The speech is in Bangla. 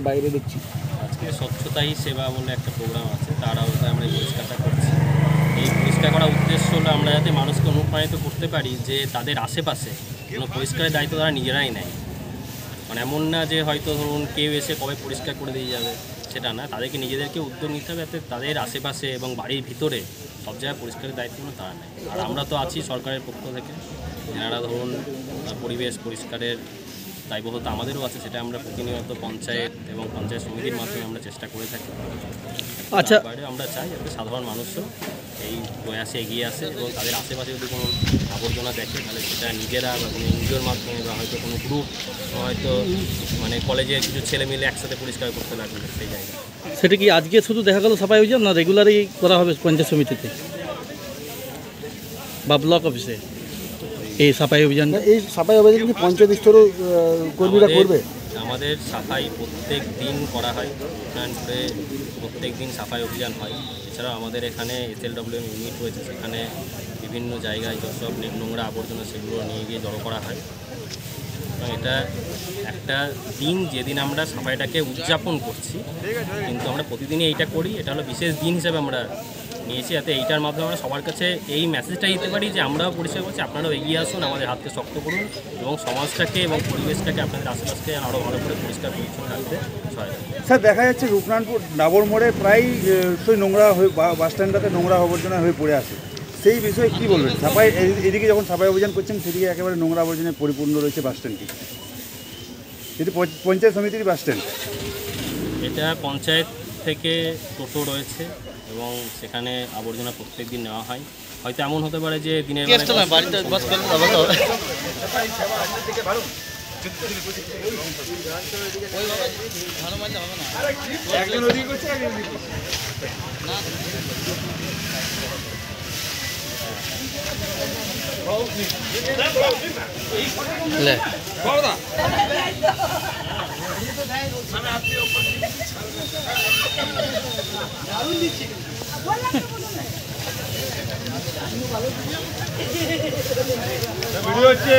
বাইরে দেখছি আজকে স্বচ্ছতাই সেবা বলে একটা প্রোগ্রাম আছে, তার আওতায় আমরা এই পরিষ্কারটা করছি। এই পরিষ্কার করার উদ্দেশ্য হলো আমরা যাতে মানুষকে অনুপ্রাণিত করতে পারি যে তাদের আশেপাশে কোনো পরিষ্কারের দায়িত্ব তারা নিজেরাই নেয়। মানে এমন না যে হয়তো ধরুন কেউ এসে কবে পরিষ্কার করে দিয়ে যাবে, সেটা না, তাদেরকে নিজেদেরকে উদ্যোগ নিতে হবে যাতে তাদের আশেপাশে এবং বাড়ির ভিতরে সব জায়গায় পরিষ্কারের দায়িত্বগুলো তারা নেয়। আর আমরা তো আছি সরকারের পক্ষ থেকে, যারা ধরুন পরিবেশ পরিষ্কারের দায়বদ্ধতা আমাদেরও আছে, সেটা আমরা প্রতিনিয়ত পঞ্চায়েত এবং পঞ্চায়েত সমিতির মাধ্যমে আমরা চেষ্টা করে থাকি। আচ্ছা, বাইরে আমরা চাই যাতে সাধারণ মানুষও এই প্রয়াসে এগিয়ে আসে এবং তাদের আশেপাশে যদি কোনো আবর্জনা দেখে তাহলে সেটা নিজেরা বা কোনো এনজিওর মাধ্যমে বা হয়তো কোনো গ্রুপ, হয়তো মানে কলেজের কিছু ছেলে মিলে একসাথে পরিষ্কার করতে লাগবে সেই জায়গায়। সেটা কি আজকে শুধু দেখা গেল সাফাই অভিযান, না রেগুলারই করা হবে পঞ্চায়েত সমিতিতে বা ব্লক অফিসে এই সাফাই অভিযান? এই সাফাই অভিযান কি পঞ্চায়েত স্তরেও কর্মীরা করবে? আমাদের সাফাই প্রত্যেক দিন করা হয়, উন্নয়নপুরে প্রত্যেক দিন সাফাই অভিযান হয়। এছাড়াও আমাদের এখানে SLWM ইউনিট রয়েছে, সেখানে বিভিন্ন জায়গায় যেসব নোংরা আবর্জনা সেগুলো নিয়ে গিয়ে জড়ো করা হয়। এবং এটা একটা দিন যেদিন আমরা সাফাইটাকে উদযাপন করছি, কিন্তু আমরা প্রতিদিনই এইটা করি। এটা হলো বিশেষ দিন হিসেবে আমরা নিয়েছি, যাতে এইটার মাধ্যমে আমরা সবার কাছে এই মেসেজটা দিতে পারি যে আমরাও পরিষ্কার করছি, আপনারাও এগিয়ে আসুন, আমাদের হাতকে শক্ত করুন এবং সমাজটাকে এবং পরিবেশটাকে আপনাদের আশেপাশকে আরও ভালো করে পরিষ্কার পরিচ্ছন্ন রাখতে সহায়তা। স্যার, দেখা যাচ্ছে রূপনারায়ণপুর ডাবর মোড়ে প্রায় সেই নোংরা হয়ে বাস স্ট্যান্ডটাতে নোংরা আবর্জনা হয়ে পড়ে আছে। সেই বিষয়ে কী বলবেন? সাফাই এদিকে যখন সাফাই অভিযান করছেন সেদিকে একেবারে নোংরা আবর্জনায় পরিপূর্ণ রয়েছে বাস স্ট্যান্ডটি। এটি পঞ্চায়েত সমিতির বাস স্ট্যান্ড। এটা পঞ্চায়েত থেকে টোটো রয়েছে এবং সেখানে আবর্জনা প্রত্যেক দিন নেওয়া হয়। হয়তো এমন হতে পারে যে দিনের ভিডিও হচ্ছে।